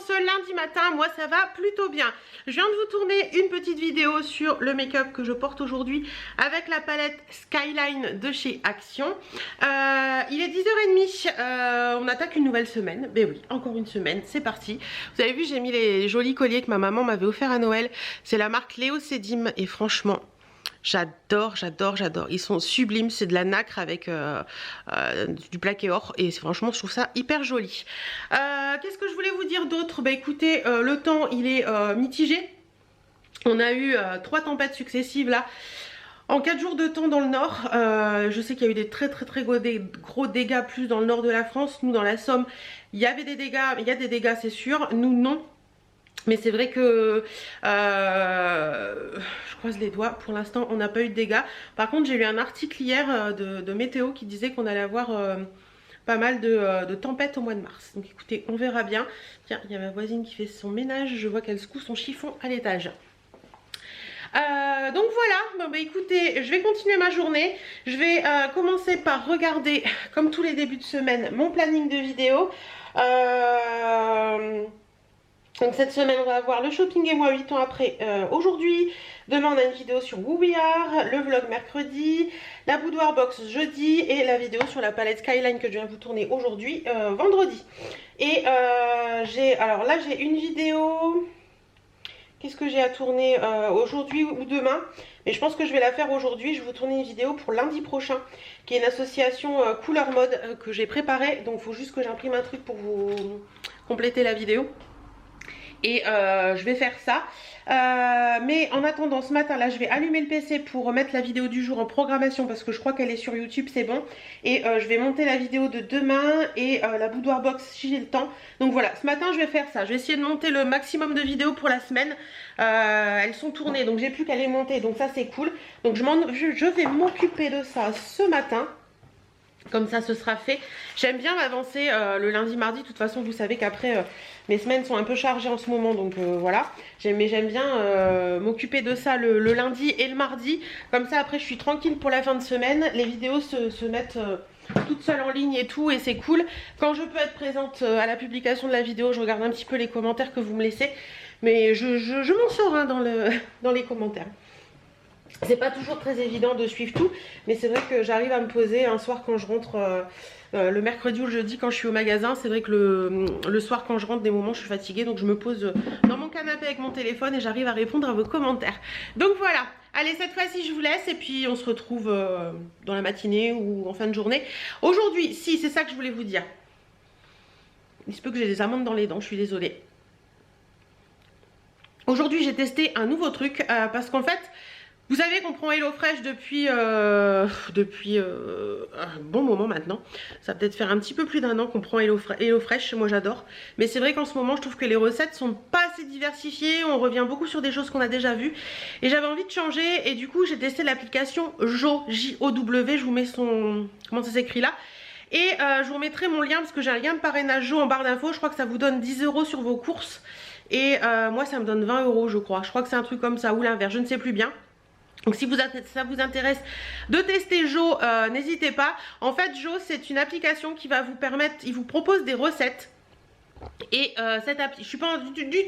ce lundi matin, moi ça va plutôt bien. Je viens de vous tourner une petite vidéo sur le make-up que je porte aujourd'hui avec la palette Skyline de chez Action. Il est 10h30, on attaque une nouvelle semaine. Ben oui, encore une semaine, c'est parti. Vous avez vu, j'ai mis les jolis colliers que ma maman m'avait offert à Noël. C'est la marque Léo Sédim et franchement... j'adore, j'adore, j'adore. Ils sont sublimes, c'est de la nacre avec du plaqué or et franchement je trouve ça hyper joli. Qu'est-ce que je voulais vous dire d'autre? Bah écoutez, le temps il est mitigé. On a eu 3 tempêtes successives là en 4 jours de temps dans le nord. Je sais qu'il y a eu des très gros dégâts plus dans le nord de la France. Nous dans la Somme il y avait des dégâts, il y a des dégâts c'est sûr, nous non. Mais c'est vrai que je croise les doigts, pour l'instant on n'a pas eu de dégâts. Par contre j'ai lu un article hier de météo qui disait qu'on allait avoir pas mal de tempêtes au mois de mars. Donc écoutez, on verra bien. Tiens, il y a ma voisine qui fait son ménage, je vois qu'elle secoue son chiffon à l'étage. Donc voilà, bon, bah écoutez, je vais continuer ma journée. Je vais commencer par regarder, comme tous les débuts de semaine, mon planning de vidéos. Donc cette semaine on va avoir le shopping et moi 8 ans après aujourd'hui. Demain on a une vidéo sur Who We Are, le vlog mercredi, la boudoir box jeudi et la vidéo sur la palette Skyline que je viens vous tourner aujourd'hui vendredi. Et alors là j'ai une vidéo, qu'est-ce que j'ai à tourner aujourd'hui ou demain, mais je pense que je vais la faire aujourd'hui. Je vais vous tourner une vidéo pour lundi prochain qui est une association couleur mode que j'ai préparée, donc il faut juste que j'imprime un truc pour vous compléter la vidéo. Et je vais faire ça. Mais en attendant ce matin là je vais allumer le PC pour remettre la vidéo du jour en programmation parce que je crois qu'elle est sur YouTube, c'est bon. Et je vais monter la vidéo de demain et la boudoir box si j'ai le temps. Donc voilà, ce matin je vais faire ça. Je vais essayer de monter le maximum de vidéos pour la semaine. Elles sont tournées donc j'ai plus qu'à les monter, donc ça c'est cool. Donc je vais m'occuper de ça ce matin. Comme ça ce sera fait. J'aime bien m'avancer le lundi mardi. De toute façon vous savez qu'après mes semaines sont un peu chargées en ce moment. Donc voilà. Mais j'aime bien m'occuper de ça le lundi et le mardi. Comme ça après je suis tranquille pour la fin de semaine. Les vidéos se mettent toutes seules en ligne et tout. Et c'est cool. Quand je peux être présente à la publication de la vidéo, je regarde un petit peu les commentaires que vous me laissez. Mais je m'en sors hein, dans les commentaires. C'est pas toujours très évident de suivre tout, mais c'est vrai que j'arrive à me poser un soir quand je rentre, le mercredi ou le jeudi quand je suis au magasin. C'est vrai que le soir quand je rentre, des moments je suis fatiguée, donc je me pose dans mon canapé avec mon téléphone et j'arrive à répondre à vos commentaires. Donc voilà, allez cette fois-ci je vous laisse et puis on se retrouve dans la matinée ou en fin de journée. Aujourd'hui, si c'est ça que je voulais vous dire, il se peut que j'ai des amandes dans les dents, je suis désolée. Aujourd'hui j'ai testé un nouveau truc parce qu'en fait... Vous savez qu'on prend HelloFresh depuis un bon moment maintenant. Ça va peut-être faire un petit peu plus d'un an qu'on prend HelloFresh, moi j'adore. Mais c'est vrai qu'en ce moment je trouve que les recettes sont pas assez diversifiées. On revient beaucoup sur des choses qu'on a déjà vues. Et j'avais envie de changer et du coup j'ai testé l'application JOW, J-O-W. Je vous mets son... comment ça s'écrit là. Et je vous remettrai mon lien parce que j'ai un lien de parrainage JOW en barre d'infos. Je crois que ça vous donne 10 € sur vos courses. Et moi ça me donne 20 € je crois. Je crois que c'est un truc comme ça ou l'inverse, je ne sais plus bien. Donc si ça vous intéresse de tester JOW, n'hésitez pas. En fait JOW c'est une application qui va vous permettre, il vous propose des recettes. Et cette appli, je suis pas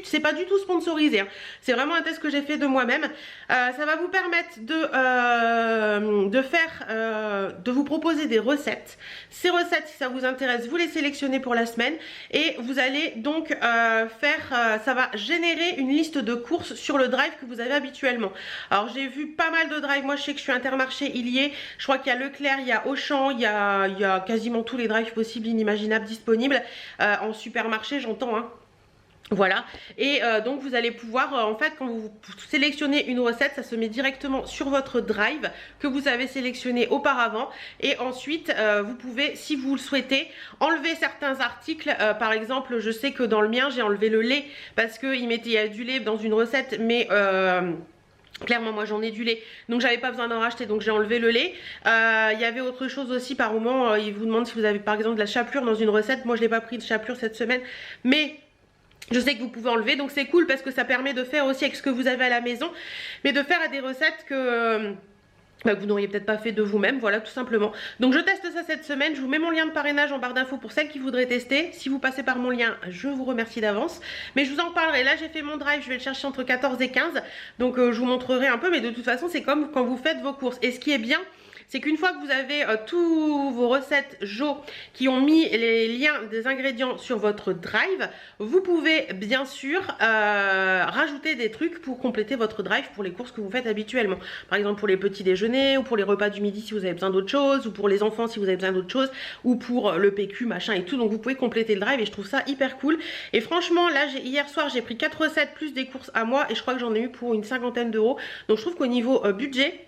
c'est pas du tout sponsorisé hein. C'est vraiment un test que j'ai fait de moi-même. Ça va vous permettre de vous proposer des recettes. Ces recettes, si ça vous intéresse, vous les sélectionnez pour la semaine et vous allez donc ça va générer une liste de courses sur le drive que vous avez habituellement. Alors j'ai vu pas mal de drives, moi je sais que je suis Intermarché, il y est. Je crois qu'il y a Leclerc, il y a Auchan, il y a quasiment tous les drives possibles, inimaginables disponibles en supermarché. J'entends hein. Voilà, et donc vous allez pouvoir en fait quand vous sélectionnez une recette, ça se met directement sur votre drive que vous avez sélectionné auparavant. Et ensuite vous pouvez, si vous le souhaitez, enlever certains articles. Par exemple je sais que dans le mien j'ai enlevé le lait parce qu'il y a du lait dans une recette, mais clairement moi j'en ai du lait donc j'avais pas besoin d'en racheter, donc j'ai enlevé le lait. Il y avait autre chose aussi par moment, il vous demande si vous avez par exemple de la chapelure dans une recette. Moi je n'ai pas pris de chapelure cette semaine, mais je sais que vous pouvez enlever, donc c'est cool parce que ça permet de faire aussi avec ce que vous avez à la maison, mais de faire des recettes que que vous n'auriez peut-être pas fait de vous-même, voilà tout simplement. Donc je teste ça cette semaine, je vous mets mon lien de parrainage en barre d'infos pour celles qui voudraient tester. Si vous passez par mon lien, je vous remercie d'avance. Mais je vous en parlerai, là j'ai fait mon drive, je vais le chercher entre 14 et 15. Donc je vous montrerai un peu, mais de toute façon c'est comme quand vous faites vos courses. Et ce qui est bien, c'est qu'une fois que vous avez tous vos recettes Jo qui ont mis les liens des ingrédients sur votre drive, vous pouvez bien sûr rajouter des trucs pour compléter votre drive pour les courses que vous faites habituellement. Par exemple pour les petits déjeuners ou pour les repas du midi si vous avez besoin d'autre chose, ou pour les enfants si vous avez besoin d'autre chose, ou pour le PQ machin et tout. Donc vous pouvez compléter le drive et je trouve ça hyper cool. Et franchement là hier soir j'ai pris 4 recettes plus des courses à moi et je crois que j'en ai eu pour une 50aine d'euros. Donc je trouve qu'au niveau budget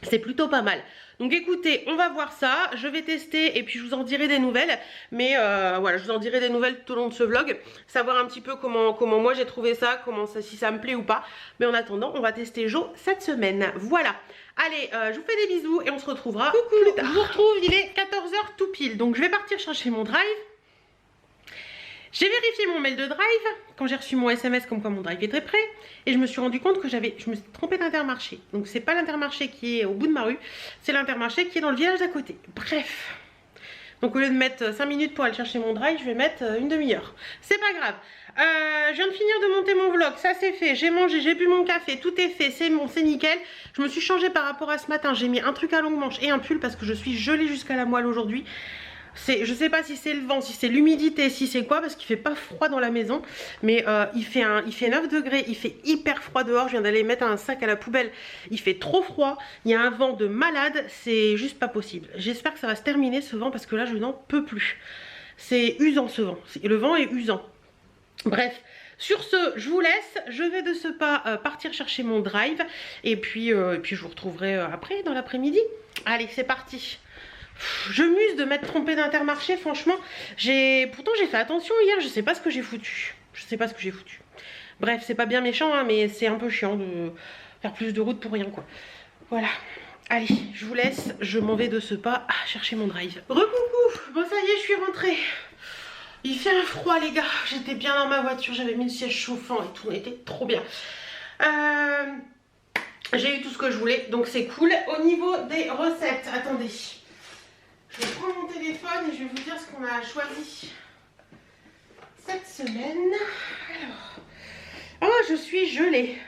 c'est plutôt pas mal. Donc écoutez, on va voir ça, je vais tester et puis je vous en dirai des nouvelles. Mais voilà, je vous en dirai des nouvelles tout au long de ce vlog. Savoir un petit peu comment moi j'ai trouvé ça, si ça me plaît ou pas. Mais en attendant, on va tester Jo cette semaine. Voilà. Allez, je vous fais des bisous et on se retrouvera plus tard. Je vous retrouve, il est 14 h tout pile. Donc je vais partir chercher mon drive. J'ai vérifié mon mail de drive quand j'ai reçu mon SMS comme quoi mon drive était prêt et je me suis rendu compte que je me suis trompée d'Intermarché. Donc c'est pas l'Intermarché qui est au bout de ma rue, c'est l'Intermarché qui est dans le village d'à côté. Bref. Donc au lieu de mettre 5 minutes pour aller chercher mon drive, je vais mettre une demi-heure. C'est pas grave. Je viens de finir de monter mon vlog, ça c'est fait. J'ai mangé, j'ai bu mon café, tout est fait, c'est bon, c'est nickel. Je me suis changée par rapport à ce matin. J'ai mis un truc à longue manche et un pull parce que je suis gelée jusqu'à la moelle aujourd'hui. Je sais pas si c'est le vent, si c'est l'humidité, si c'est quoi, parce qu'il fait pas froid dans la maison. Mais il fait 9 degrés, il fait hyper froid dehors. Je viens d'aller mettre un sac à la poubelle. Il fait trop froid, il y a un vent de malade, c'est juste pas possible. J'espère que ça va se terminer ce vent parce que là je n'en peux plus. C'est usant ce vent, le vent est usant. Bref. Sur ce, je vous laisse, je vais de ce pas partir chercher mon drive et puis je vous retrouverai après dans l'après-midi. Allez, c'est parti. Je muse de m'être trompée d'Intermarché, franchement. Pourtant j'ai fait attention hier, je sais pas ce que j'ai foutu. Bref, c'est pas bien méchant, hein, mais c'est un peu chiant de faire plus de route pour rien, quoi. Voilà. Allez, je vous laisse, je m'en vais de ce pas chercher mon drive. Recoucou. Bon, ça y est, je suis rentrée. Il fait un froid, les gars. J'étais bien dans ma voiture, j'avais mis le siège chauffant et tout, on était trop bien. J'ai eu tout ce que je voulais, donc c'est cool. Au niveau des recettes, attendez. Je vais prendre mon téléphone et je vais vous dire ce qu'on a choisi cette semaine. Alors, oh, je suis gelée.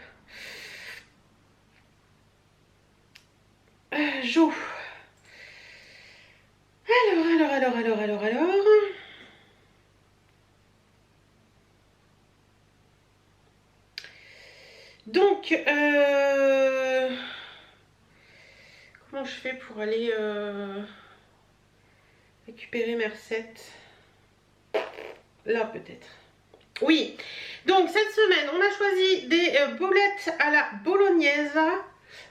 Jo. Alors. Donc, comment je fais pour aller récupérer mes recettes? Là peut-être. Oui, donc cette semaine on a choisi des boulettes à la bolognaise.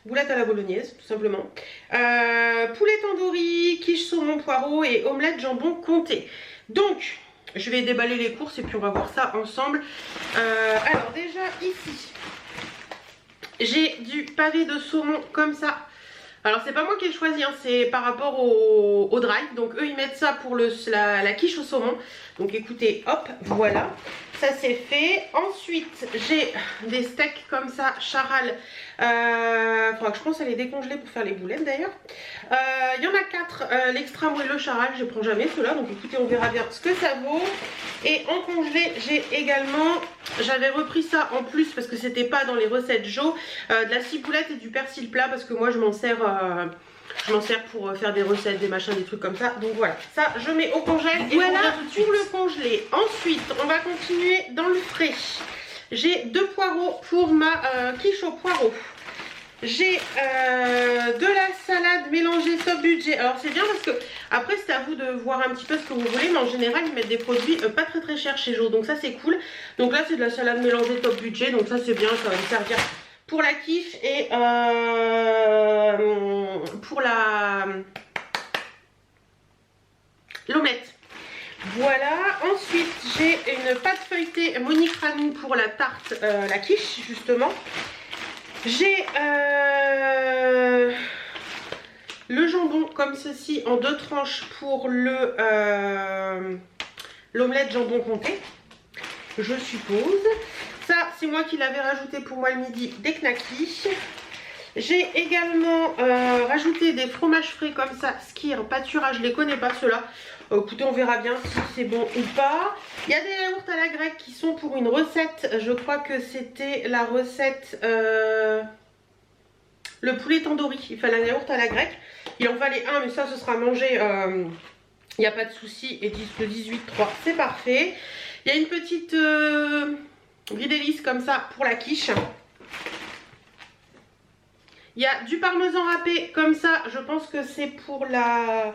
Boulettes à la bolognaise tout simplement. Poulet tandoori, quiche saumon poireau et omelette jambon comté. Donc je vais déballer les courses et puis on va voir ça ensemble. Alors déjà ici j'ai du pavé de saumon comme ça. Alors c'est pas moi qui ai choisi, hein, c'est par rapport au drive. Donc eux ils mettent ça pour la quiche au saumon. Donc écoutez, hop, voilà. Ça c'est fait. Ensuite j'ai des steaks comme ça, charal. Faudra que je pense à les décongeler pour faire les boulettes d'ailleurs. Il y en a 4, l'extra moelleux charal, je prends jamais ceux-là. Donc écoutez, on verra bien ce que ça vaut. Et en congelé j'ai également, j'avais repris ça en plus parce que c'était pas dans les recettes Jo, de la ciboulette et du persil plat parce que moi je m'en sers pour faire des recettes, des machins, des trucs comme ça. Donc voilà, ça je mets au congèle et voilà pour le congelé. Ensuite on va continuer dans le frais. J'ai 2 poireaux pour ma quiche au poireau. J'ai de la salade mélangée top budget. Alors c'est bien parce que après c'est à vous de voir un petit peu ce que vous voulez, mais en général ils mettent des produits pas très chers chez Jo, donc ça c'est cool. Donc là c'est de la salade mélangée top budget, donc ça c'est bien, ça va me servir pour la quiche et pour l'omelette. Voilà, ensuite j'ai une pâte feuilletée Monique Ranou pour la tarte, la quiche justement. J'ai le jambon comme ceci en 2 tranches pour l'omelette jambon comté, je suppose. Ça c'est moi qui l'avais rajouté pour moi le midi des knackis. J'ai également rajouté des fromages frais comme ça, Skyr, pâturage, je les connais pas ceux-là. Écoutez, on verra bien si c'est bon ou pas. Il y a des yaourts à la grecque qui sont pour une recette. Je crois que c'était la recette le poulet tandoori. Il fallait un yaourt à la grecque. Il en fallait un, mais ça, ce sera mangé. Il n'y a pas de souci. Et le 18,3, c'est parfait. Il y a une petite brie comme ça pour la quiche. Il y a du parmesan râpé comme ça. Je pense que c'est pour la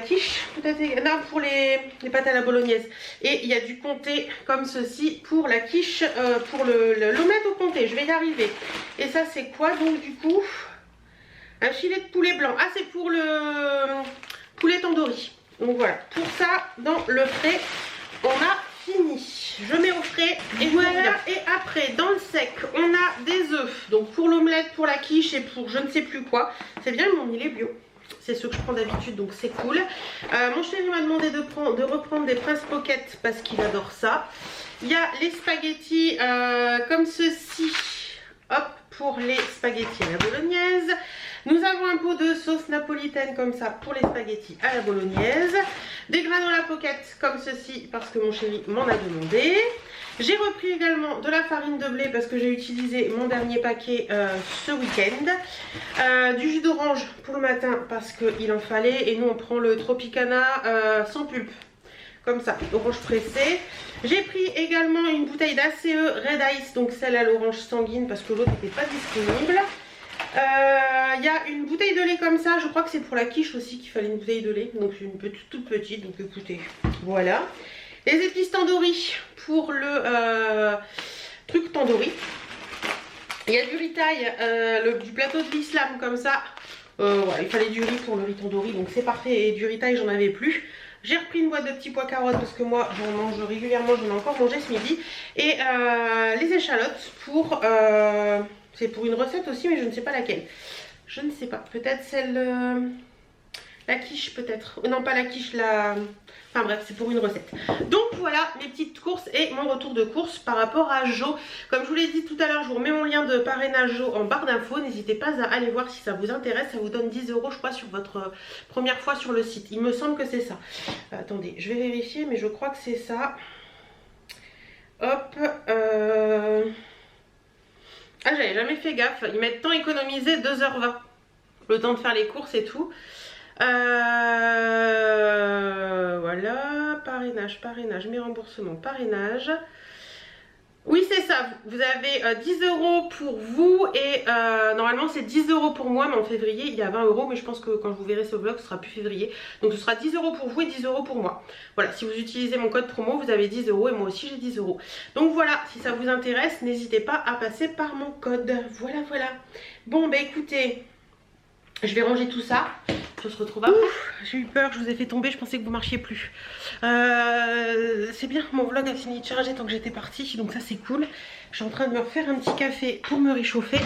quiche, peut-être, non, pour les pâtes à la bolognaise. Et il y a du comté comme ceci pour la quiche, pour l'omelette au comté. Je vais y arriver. Et ça, c'est quoi donc du coup? Un filet de poulet blanc. Ah, c'est pour le poulet tandoori. Donc voilà, pour ça, dans le frais, on a fini. Je mets au frais et voilà. Et après, dans le sec, on a des œufs. Donc pour l'omelette, pour la quiche et pour je ne sais plus quoi. C'est bien, ils m'ont mis les bio. C'est ce que je prends d'habitude, donc c'est cool. Mon chéri m'a demandé de reprendre des Prince Pocket parce qu'il adore ça. Il y a les spaghettis comme ceci. Hop, pour les spaghettis à la bolognaise. Nous avons un pot de sauce napolitaine comme ça pour les spaghettis à la bolognaise. Des granola pocket comme ceci parce que mon chéri m'en a demandé. J'ai repris également de la farine de blé parce que j'ai utilisé mon dernier paquet ce week-end. Du jus d'orange pour le matin parce qu'il en fallait. Et nous on prend le Tropicana sans pulpe. Comme ça, orange pressée. J'ai pris également une bouteille d'ACE Red Ice, donc celle à l'orange sanguine parce que l'autre n'était pas disponible. Il y a une bouteille de lait comme ça, je crois que c'est pour la quiche aussi qu'il fallait une bouteille de lait, donc une petite, toute petite, donc écoutez, voilà. Les épices tandoori pour le truc tandoori. Il y a du ritaille, du plateau de l'islam comme ça. Voilà, il fallait du riz pour le riz tandoori, donc c'est parfait. Et du ritaille, j'en avais plus. J'ai repris une boîte de petits pois carottes parce que moi j'en mange régulièrement, j'en ai encore mangé ce midi. Et les échalotes pour... c'est pour une recette aussi, mais je ne sais pas laquelle. Je ne sais pas, peut-être celle... la quiche peut-être. Non, pas la quiche, la... Enfin bref, c'est pour une recette. Donc voilà mes petites courses et mon retour de course par rapport à Jo. Comme je vous l'ai dit tout à l'heure, je vous remets mon lien de parrainage Jo en barre d'infos. N'hésitez pas à aller voir si ça vous intéresse. Ça vous donne 10 € je crois sur votre première fois sur le site. Il me semble que c'est ça. Attendez, je vais vérifier mais je crois que c'est ça. Hop. Ah, j'avais jamais fait gaffe. Ils mettent temps économisé 2h20. Le temps de faire les courses et tout. Voilà, parrainage, mes remboursements, parrainage. Oui, c'est ça, vous avez 10 € pour vous et normalement c'est 10 € pour moi, mais en février il y a 20 €, mais je pense que quand vous verrez ce vlog ce sera plus février. Donc ce sera 10 € pour vous et 10 € pour moi. Voilà, si vous utilisez mon code promo vous avez 10 € et moi aussi j'ai 10 €. Donc voilà, si ça vous intéresse, n'hésitez pas à passer par mon code. Voilà, voilà. Bon, bah écoutez, je vais ranger tout ça. On se retrouve après. J'ai eu peur, je vous ai fait tomber, je pensais que vous marchiez plus. C'est bien, mon vlog a fini de charger tant que j'étais partie, donc ça c'est cool. Je suis en train de me refaire un petit café pour me réchauffer.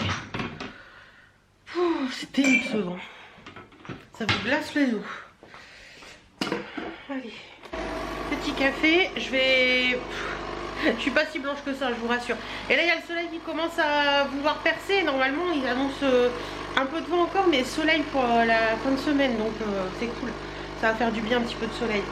C'est terrible ce vent. Ça vous glace les os. Allez, petit café, je suis pas si blanche que ça, je vous rassure. Et là il y a le soleil qui commence à vouloir percer. Normalement il annonce un peu de vent encore, mais soleil pour la fin de semaine, donc c'est cool. Ça va faire du bien un petit peu de soleil.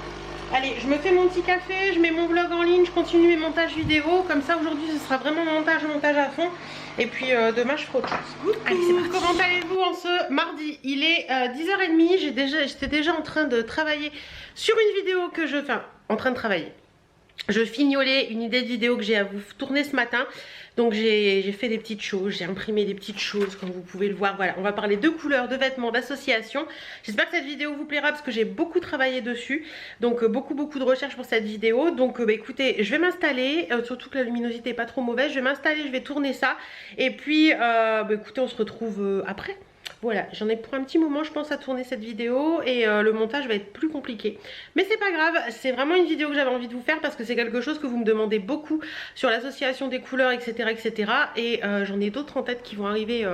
Allez, je me fais mon petit café, je mets mon vlog en ligne, je continue mes montages vidéo. Comme ça aujourd'hui ce sera vraiment montage à fond. Et puis demain je ferai autre chose. Allez, c'est parti. Comment allez-vous en ce mardi? Il est 10h30, j'étais déjà en train de travailler sur une vidéo que je... Enfin, en train de travailler. Je fignolais une idée de vidéo que j'ai à vous tourner ce matin. Donc j'ai fait des petites choses, j'ai imprimé des petites choses comme vous pouvez le voir. Voilà, on va parler de couleurs, de vêtements, d'associations. J'espère que cette vidéo vous plaira parce que j'ai beaucoup travaillé dessus. Donc beaucoup de recherches pour cette vidéo. Donc bah, écoutez, je vais m'installer, surtout que la luminosité n'est pas trop mauvaise. Je vais m'installer, je vais tourner ça. Et puis bah, écoutez, on se retrouve après. Voilà, j'en ai pour un petit moment je pense à tourner cette vidéo et le montage va être plus compliqué. Mais c'est pas grave, c'est vraiment une vidéo que j'avais envie de vous faire parce que c'est quelque chose que vous me demandez beaucoup sur l'association des couleurs etc. etc. Et j'en ai d'autres en tête qui vont arriver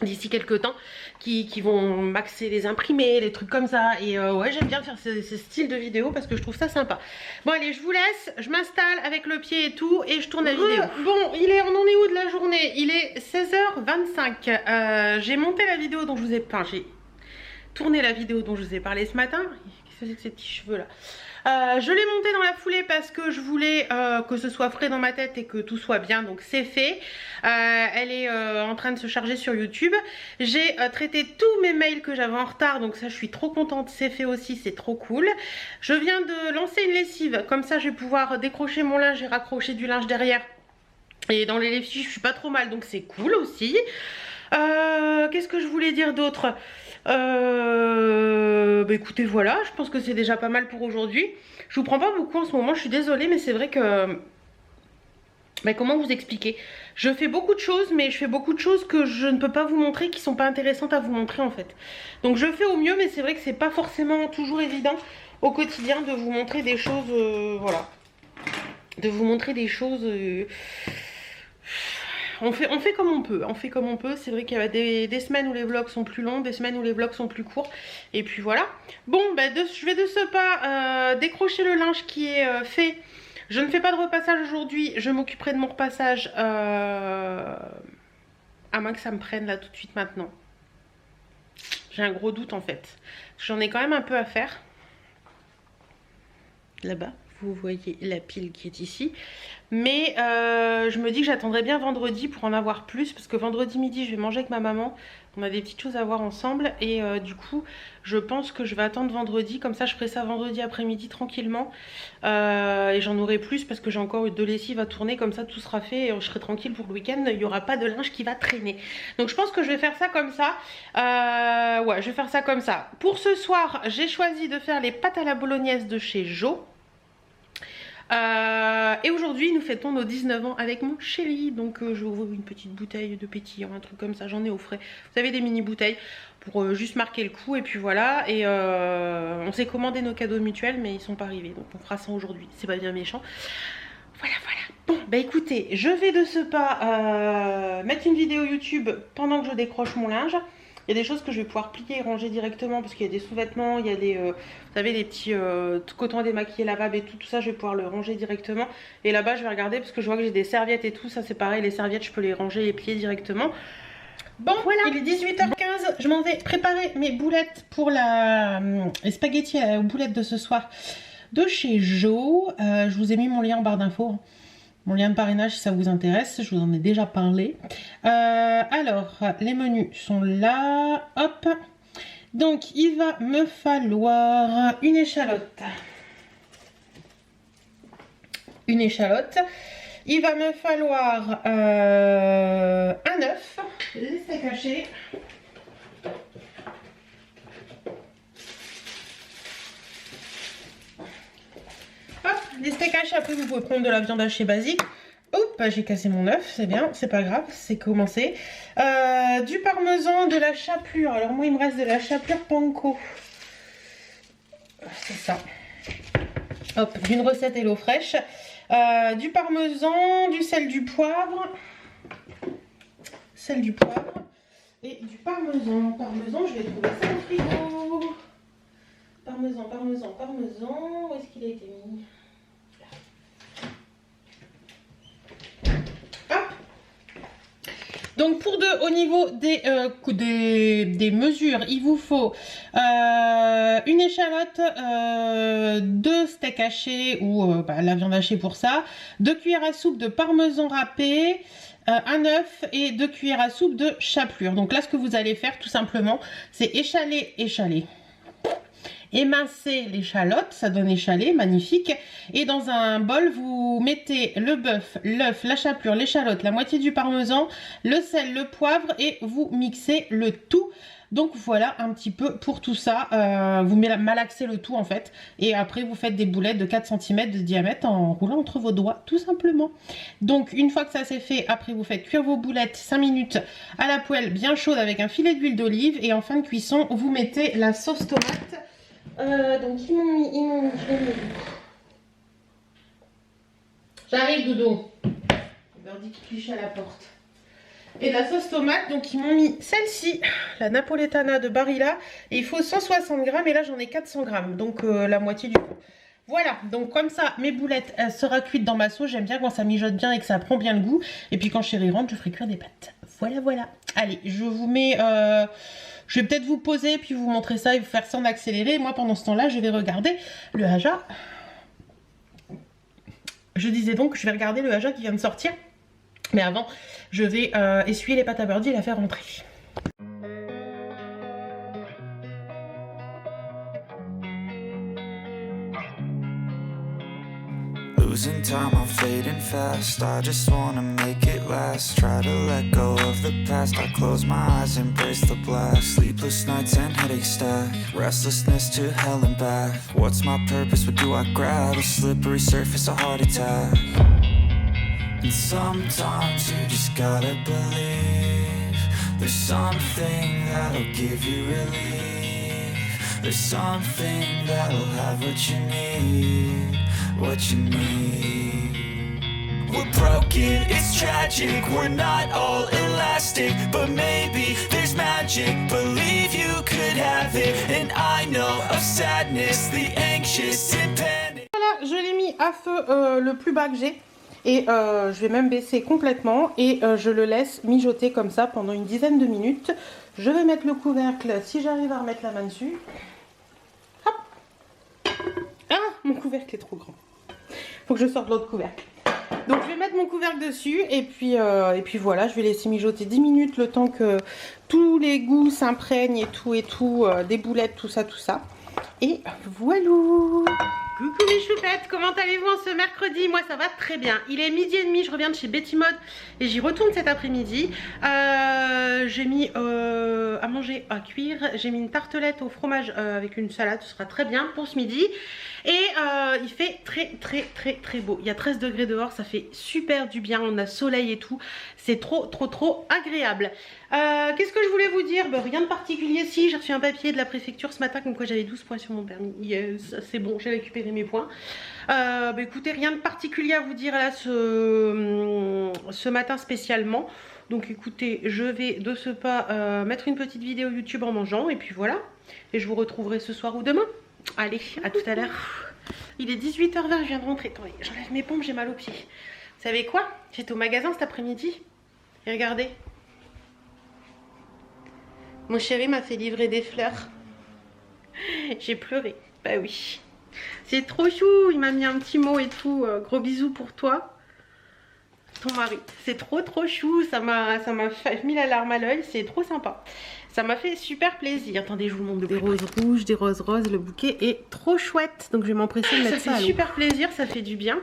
d'ici quelques temps qui vont maxer les imprimés, les trucs comme ça. Et ouais, j'aime bien faire ce style de vidéo parce que je trouve ça sympa. Bon allez, je vous laisse, je m'installe avec le pied et tout et je tourne la vidéo. Bon, on en est où de la journée? Il est 16h25. J'ai monté la vidéo dont je vous ai... Enfin, j'ai tourné la vidéo dont je vous ai parlé ce matin. Qu'est-ce que c'est que ces petits cheveux là? Je l'ai montée dans la foulée parce que je voulais que ce soit frais dans ma tête et que tout soit bien, donc c'est fait. Elle est en train de se charger sur YouTube. J'ai traité tous mes mails que j'avais en retard, donc ça je suis trop contente, c'est fait aussi, c'est trop cool. Je viens de lancer une lessive, comme ça je vais pouvoir décrocher mon linge et raccrocher du linge derrière. Et dans les lessives je suis pas trop mal, donc c'est cool aussi. Qu'est-ce que je voulais dire d'autre? Bah écoutez, voilà, je pense que c'est déjà pas mal pour aujourd'hui. Je vous prends pas beaucoup en ce moment, je suis désolée, mais c'est vrai que... Bah comment vous expliquer? Je fais beaucoup de choses, mais je fais beaucoup de choses que je ne peux pas vous montrer, qui sont pas intéressantes à vous montrer en fait. Donc je fais au mieux, mais c'est vrai que c'est pas forcément toujours évident au quotidien de vous montrer des choses, voilà. De vous montrer des choses... On fait comme on peut, c'est vrai qu'il y a des semaines où les vlogs sont plus longs, des semaines où les vlogs sont plus courts, et puis voilà. Bon, bah je vais de ce pas décrocher le linge qui est fait. Je ne fais pas de repassage aujourd'hui, je m'occuperai de mon repassage, à moins que ça me prenne là tout de suite maintenant. J'ai un gros doute en fait, j'en ai quand même un peu à faire. Là-bas, vous voyez la pile qui est ici. Mais je me dis que j'attendrai bien vendredi pour en avoir plus. Parce que vendredi midi, je vais manger avec ma maman. On a des petites choses à voir ensemble. Et du coup, je pense que je vais attendre vendredi. Comme ça, je ferai ça vendredi après-midi tranquillement. Et j'en aurai plus parce que j'ai encore 2 lessives à tourner. Comme ça, tout sera fait et je serai tranquille pour le week-end. Il n'y aura pas de linge qui va traîner. Donc je pense que je vais faire ça comme ça. Ouais, je vais faire ça comme ça. Pour ce soir, j'ai choisi de faire les pâtes à la bolognaise de chez Jo. Et aujourd'hui nous fêtons nos 19 ans avec mon chéri. Donc je vous ouvre une petite bouteille de pétillant, un truc comme ça, j'en ai au frais. Vous savez, des mini bouteilles pour juste marquer le coup. Et puis voilà. Et on s'est commandé nos cadeaux mutuels, mais ils sont pas arrivés, donc on fera ça aujourd'hui, c'est pas bien méchant. Voilà, voilà. Bon, bah écoutez, je vais de ce pas mettre une vidéo YouTube pendant que je décroche mon linge. Il y a des choses que je vais pouvoir plier et ranger directement parce qu'il y a des sous-vêtements, il y a des, vous savez, les petits cotons démaquillés lavables et tout ça, je vais pouvoir le ranger directement. Et là-bas, je vais regarder parce que je vois que j'ai des serviettes et tout, ça c'est pareil, les serviettes, je peux les ranger et plier directement. Bon, voilà, il est 18h15, je m'en vais préparer mes boulettes pour les spaghettis aux boulettes de ce soir de chez Jo. Je vous ai mis mon lien en barre d'infos. Mon lien de parrainage si ça vous intéresse, je vous en ai déjà parlé. Alors, les menus sont là. Hop. Donc, il va me falloir une échalote. Une échalote. Il va me falloir un œuf. Laissez cacher. Les steaks hachés, après vous pouvez prendre de la viande hachée basique. Hop, j'ai cassé mon œuf, c'est bien, c'est pas grave, c'est commencé. Du parmesan, de la chapelure. Alors moi il me reste de la chapelure panko. C'est ça. Hop, d'une recette Hello Fresh. Du parmesan, du sel, du poivre. Sel, du poivre. Et du parmesan. Parmesan, je vais trouver ça au frigo. Parmesan, parmesan, parmesan. Où est-ce qu'il a été mis ? Donc pour au niveau des mesures, il vous faut une échalote, 2 steaks hachés ou la viande hachée pour ça, 2 cuillères à soupe de parmesan râpé, un œuf et 2 cuillères à soupe de chapelure. Donc là ce que vous allez faire tout simplement, c'est échaler. Émincer l'échalote, ça donne échalé, magnifique. Et dans un bol, vous mettez le bœuf, l'œuf, la chapelure, l'échalote, la moitié du parmesan, le sel, le poivre et vous mixez le tout. Donc voilà un petit peu pour tout ça. Vous malaxez le tout en fait. Et après vous faites des boulettes de 4 cm de diamètre en roulant entre vos doigts tout simplement. Donc une fois que ça c'est fait, après vous faites cuire vos boulettes 5 minutes à la poêle bien chaude avec un filet d'huile d'olive. Et en fin de cuisson, vous mettez la sauce tomate. Donc ils m'ont mis, j'arrive Doudou. Birdie qui cliché à la porte. et de la sauce tomate. Donc ils m'ont mis celle-ci, la Napoletana de Barilla, et il faut 160 grammes et là j'en ai 400 grammes, donc la moitié du pot. Voilà, donc comme ça mes boulettes elles sera cuites dans ma sauce. J'aime bien quand ça mijote bien et que ça prend bien le goût. Et puis quand Chérie rentre, je ferai cuire des pâtes. Voilà, voilà. Allez, je vous mets... je vais peut-être vous poser puis vous montrer ça et vous faire ça en accéléré. Moi pendant ce temps-là, je vais regarder le Aja. Je disais donc que je vais regarder le Aja qui vient de sortir. Mais avant, je vais essuyer les pâtes à birdie et la faire rentrer. Losing time, I'm fading fast. I just wanna make it last. Try to let go of the past. I close my eyes, embrace the blast. Sleepless nights and headaches stack. Restlessness to hell and back. What's my purpose? What do I grab? A slippery surface, a heart attack. And sometimes you just gotta believe there's something that'll give you relief. There's something that'll have what you need. What you need. We're broken, it's tragic. We're not all elastic, but maybe there's magic. Believe you could have it. And I know of sadness, the anxious and panic. Voilà, je l'ai mis à feu le plus bas que j'ai. Et je vais même baisser complètement. Et je le laisse mijoter comme ça pendant une dizaine de minutes. Je vais mettre le couvercle si j'arrive à remettre la main dessus. Hop. Ah, mon couvercle est trop grand. Faut que je sorte l'autre couvercle. Donc je vais mettre mon couvercle dessus et puis voilà, je vais laisser mijoter 10 minutes le temps que tous les goûts s'imprègnent et tout, des boulettes, tout ça. Et voilà. Coucou mes choupettes, comment allez-vous en ce mercredi? Moi ça va très bien. Il est 12h30, je reviens de chez Betty Mode et j'y retourne cet après-midi. J'ai mis à manger, à cuire. J'ai mis une tartelette au fromage avec une salade, ce sera très bien pour ce midi. Et il fait très beau. Il y a 13 degrés dehors, ça fait super du bien. On a soleil et tout. C'est trop agréable. Qu'est-ce que je voulais vous dire? Rien de particulier. Si, j'ai reçu un papier de la préfecture ce matin comme quoi j'avais 12 points sur mon permis. Yes, c'est bon, j'ai récupéré mes points. Écoutez, rien de particulier à vous dire là ce matin spécialement. Donc écoutez, je vais de ce pas mettre une petite vidéo YouTube en mangeant. Et puis voilà. Et je vous retrouverai ce soir ou demain. Allez, à tout à l'heure. Il est 18h20, je viens de rentrer. Attendez, j'enlève mes pompes, j'ai mal aux pieds. Vous savez quoi? J'étais au magasin cet après-midi. Et regardez. Mon chéri m'a fait livrer des fleurs. J'ai pleuré. Bah oui. C'est trop chou. Il m'a mis un petit mot et tout. Gros bisous pour toi. Ton mari. C'est trop chou. Ça m'a mis la larme à l'œil. C'est trop sympa. Ça m'a fait super plaisir. Attendez, je vous montre des roses rouges, des roses roses. Le bouquet est trop chouette. Donc je vais m'empresser de mettre ça. Ça fait super plaisir, ça fait du bien.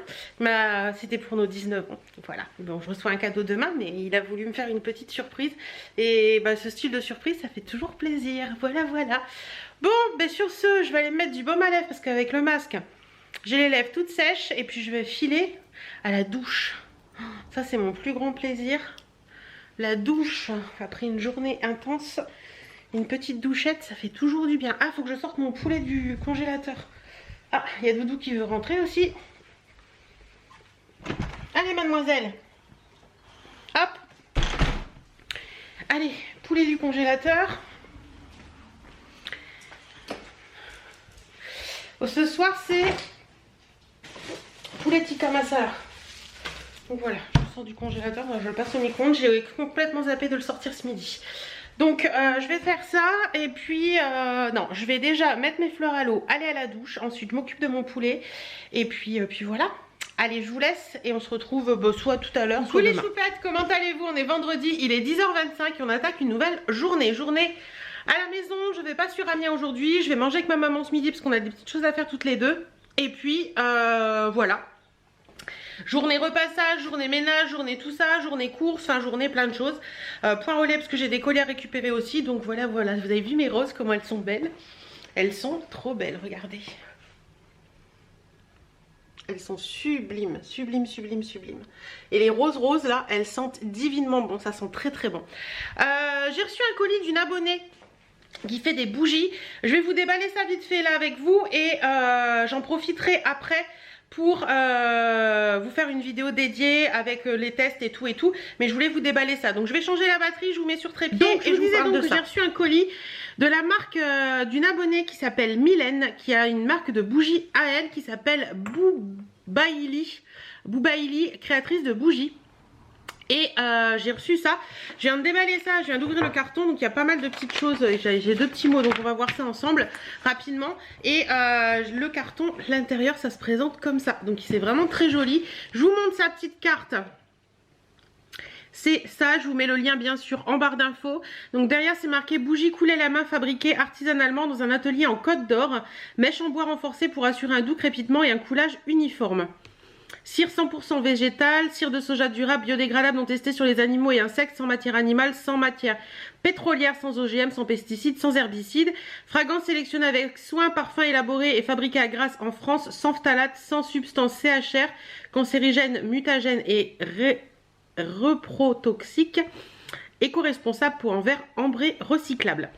C'était pour nos 19 ans. Voilà. Bon, je reçois un cadeau demain, mais il a voulu me faire une petite surprise. Et ce style de surprise, ça fait toujours plaisir. Voilà. Bon, sur ce, je vais aller me mettre du baume à lèvres parce qu'avec le masque, j'ai les lèvres toutes sèches. Et puis je vais filer à la douche. Ça, c'est mon plus grand plaisir. La douche, après une journée intense, une petite douchette, ça fait toujours du bien. Ah, faut que je sorte mon poulet du congélateur. Ah, il y a Doudou qui veut rentrer aussi. Allez, mademoiselle. Hop. Allez, poulet du congélateur. Ce soir, c'est poulet tikka masala. Donc voilà, je sors du congélateur, je le passe au micro-ondes. J'ai complètement zappé de le sortir ce midi. Donc je vais faire ça et puis non, je vais déjà mettre mes fleurs à l'eau, aller à la douche, ensuite je m'occupe de mon poulet et puis voilà. Allez, je vous laisse et on se retrouve soit tout à l'heure, soit demain. Coucou les choupettes, comment allez-vous? On est vendredi, il est 10h25 et on attaque une nouvelle journée. À la maison, je vais pas sur Amiens aujourd'hui, je vais manger avec ma maman ce midi parce qu'on a des petites choses à faire toutes les deux. Et puis voilà. Journée repassage, journée ménage, journée tout ça, journée course, enfin journée plein de choses. Point relais parce que j'ai des colliers à récupérer aussi. Donc voilà, vous avez vu mes roses, comment elles sont belles. Elles sont trop belles, regardez. Elles sont sublimes. Et les roses là, elles sentent divinement bon, ça sent très bon. J'ai reçu un colis d'une abonnée qui fait des bougies. Je vais vous déballer ça vite fait là avec vous et j'en profiterai après pour vous faire une vidéo dédiée avec les tests et tout, mais je voulais vous déballer ça. Donc je vais changer la batterie, je vous mets sur trépied. Donc et je vous disais donc que j'ai reçu un colis de la marque d'une abonnée qui s'appelle Mylène, qui a une marque de bougies à elle qui s'appelle Boubaïli, créatrice de bougies. Et j'ai reçu ça, je viens de déballer ça, je viens d'ouvrir le carton, donc il y a pas mal de petites choses, j'ai deux petits mots, donc on va voir ça ensemble rapidement. Et le carton, l'intérieur ça se présente comme ça, donc c'est vraiment très joli. Je vous montre sa petite carte. C'est ça, je vous mets le lien bien sûr en barre d'infos. Donc derrière c'est marqué bougie coulée à la main fabriquée artisanalement dans un atelier en Côte d'Or. Mèche en bois renforcée pour assurer un doux crépitement et un coulage uniforme. Cire 100% végétale, cire de soja durable, biodégradable, non testée sur les animaux et insectes, sans matière animale, sans matière pétrolière, sans OGM, sans pesticides, sans herbicides. Fragrance sélectionnée avec soin, parfum élaboré et fabriqué à Grasse en France, sans phtalate, sans substance CHR, cancérigène, mutagène et reprotoxique, éco-responsable pour un verre ambré recyclable.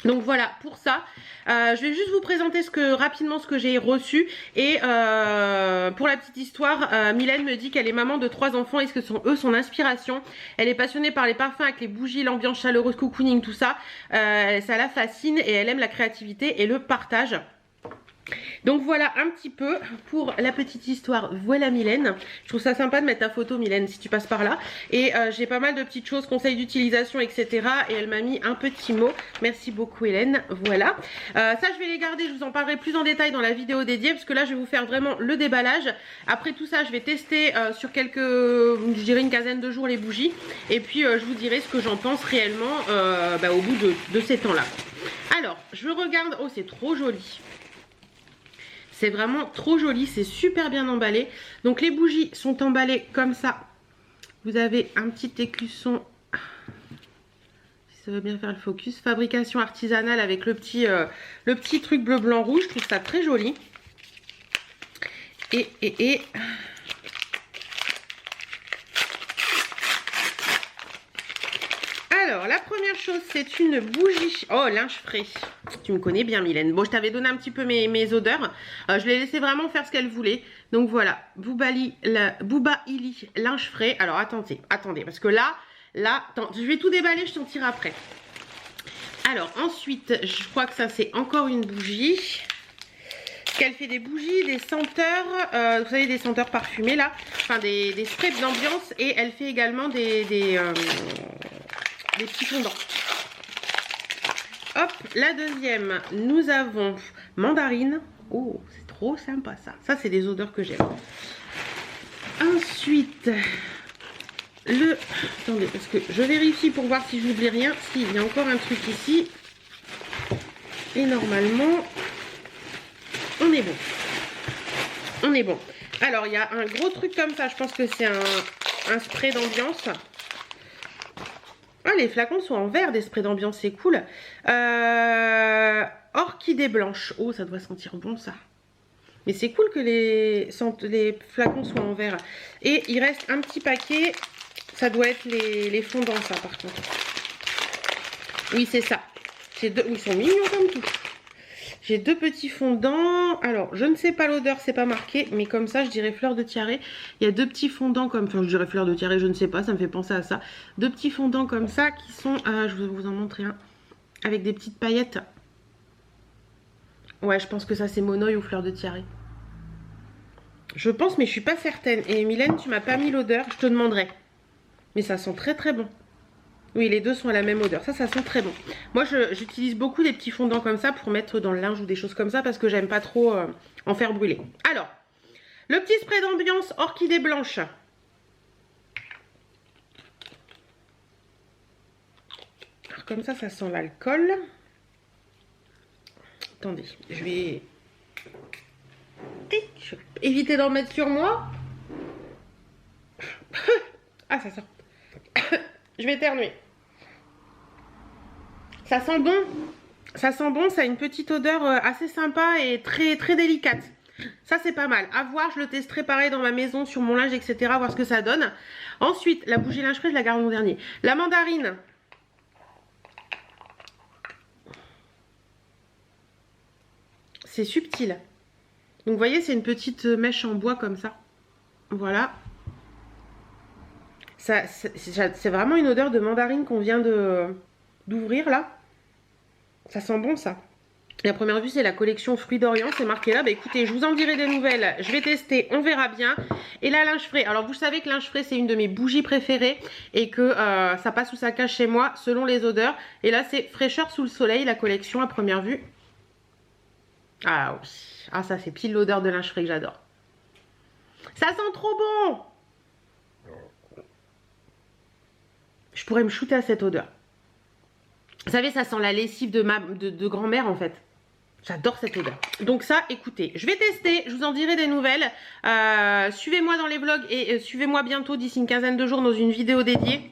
Donc voilà pour ça, je vais juste vous présenter rapidement ce que j'ai reçu. Et pour la petite histoire, Mylène me dit qu'elle est maman de 3 enfants et que sont eux son inspiration. Elle est passionnée par les parfums avec les bougies, l'ambiance chaleureuse, cocooning, tout ça. Ça la fascine et elle aime la créativité et le partage. Donc voilà un petit peu pour la petite histoire. Voilà Mylène, je trouve ça sympa de mettre ta photo Mylène si tu passes par là. Et j'ai pas mal de petites choses, conseils d'utilisation etc. Et elle m'a mis un petit mot. Merci beaucoup Hélène, voilà. Ça je vais les garder, je vous en parlerai plus en détail dans la vidéo dédiée. Parce que là je vais vous faire vraiment le déballage. Après tout ça je vais tester sur quelques, je dirais une quinzaine de jours les bougies. Et puis je vous dirai ce que j'en pense réellement au bout de ces temps là. Alors je regarde, oh c'est trop joli. C'est vraiment trop joli, c'est super bien emballé. Donc les bougies sont emballées comme ça. Vous avez un petit écusson, si ça veut bien faire le focus. Fabrication artisanale avec le petit truc bleu, blanc, rouge. Je trouve ça très joli. Et alors, la première chose, c'est une bougie. Oh, linge frais. Tu me connais bien, Mylène. Bon, je t'avais donné un petit peu mes odeurs. Je l'ai laissé vraiment faire ce qu'elle voulait. Donc voilà, Boubaïli, linge frais. Alors, attendez, parce que là, attends, je vais tout déballer, je t'en tire après. Alors, ensuite, je crois que ça, c'est encore une bougie. Qu'elle fait des bougies, des senteurs, vous savez, des senteurs parfumées, là. Enfin, des sprays d'ambiance. Et elle fait également des petits fondants. Hop, la deuxième, nous avons mandarine. Oh, c'est trop sympa ça. Ça, c'est des odeurs que j'aime. Ensuite, attendez, parce que je vérifie pour voir si j'oublie rien. Si, il y a encore un truc ici. Et normalement, on est bon. On est bon. Alors, il y a un gros truc comme ça. Je pense que c'est un spray d'ambiance. Ah, les flacons sont en verre, des sprays d'ambiance, c'est cool. Orchidée blanche. Oh, ça doit sentir bon, ça. Mais c'est cool que les flacons soient en verre. Et il reste un petit paquet. Ça doit être les fondants, ça, par contre. Oui, c'est ça. Ils sont mignons comme tout. J'ai 2 petits fondants. Alors, je ne sais pas l'odeur, c'est pas marqué. Mais comme ça, je dirais fleur de tiare. Il y a 2 petits fondants comme... Enfin, je dirais fleur de tiare, je ne sais pas. Ça me fait penser à ça. 2 petits fondants comme ça qui sont... je vais vous en montrer un. Avec des petites paillettes. Ouais, je pense que ça, c'est monoï ou fleur de tiare. Je pense, mais je suis pas certaine. Et Mylène, tu m'as pas mis l'odeur. Je te demanderai. Mais ça sent très très bon. Oui, les deux sont à la même odeur. Ça sent très bon. Moi, j'utilise beaucoup des petits fondants comme ça pour mettre dans le linge ou des choses comme ça parce que j'aime pas trop en faire brûler. Alors, le petit spray d'ambiance orchidée blanche. Alors, comme ça sent l'alcool. Attendez, je vais éviter d'en mettre sur moi. Ah, ça sort. Je vais éternuer. Ça sent bon. Ça sent bon, ça a une petite odeur assez sympa et très très délicate. Ça c'est pas mal. À voir, je le testerai pareil dans ma maison, sur mon linge, etc. Voir ce que ça donne. Ensuite, la bougie linge frais, je la garde mon dernier. La mandarine. C'est subtil. Donc vous voyez, c'est une petite mèche en bois comme ça. Voilà. C'est vraiment une odeur de mandarine qu'on vient d'ouvrir là. Ça sent bon ça. Et à première vue, c'est la collection Fruits d'Orient, c'est marqué là. Bah écoutez, je vous en dirai des nouvelles. Je vais tester, on verra bien. Et la linge frais. Alors vous savez que linge frais, c'est une de mes bougies préférées et que ça passe ou ça cache chez moi selon les odeurs. Et là, c'est fraîcheur sous le soleil, la collection à première vue. Ah oui. Ah, ça c'est pile l'odeur de linge frais que j'adore. Ça sent trop bon. Je pourrais me shooter à cette odeur. Vous savez, ça sent la lessive de grand-mère en fait. J'adore cette odeur. Donc ça, écoutez, je vais tester, je vous en dirai des nouvelles. Suivez-moi dans les vlogs et suivez-moi bientôt d'ici une quinzaine de jours dans une vidéo dédiée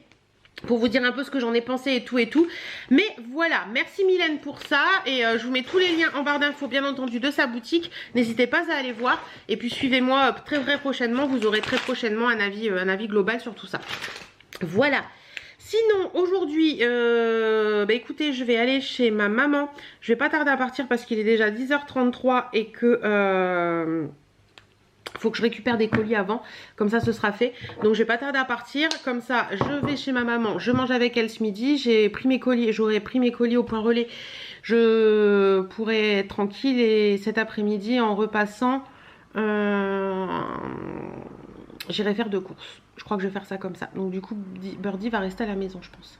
pour vous dire un peu ce que j'en ai pensé et tout et tout. Mais voilà, merci Mylène pour ça. Et je vous mets tous les liens en barre d'infos, bien entendu, de sa boutique. N'hésitez pas à aller voir. Et puis suivez-moi très prochainement. Vous aurez très prochainement un avis global sur tout ça. Voilà. Sinon, aujourd'hui, bah écoutez, je vais aller chez ma maman. Je vais pas tarder à partir parce qu'il est déjà 10h33 et que faut que je récupère des colis avant. Comme ça, ce sera fait. Donc, je vais pas tarder à partir. Comme ça, je vais chez ma maman. Je mange avec elle ce midi. J'ai pris mes colis. J'aurais pris mes colis au point relais. Je pourrais être tranquille. Et cet après-midi, en repassant, j'irai faire 2 courses. Je crois que je vais faire ça comme ça. Donc du coup, Birdie va rester à la maison, je pense.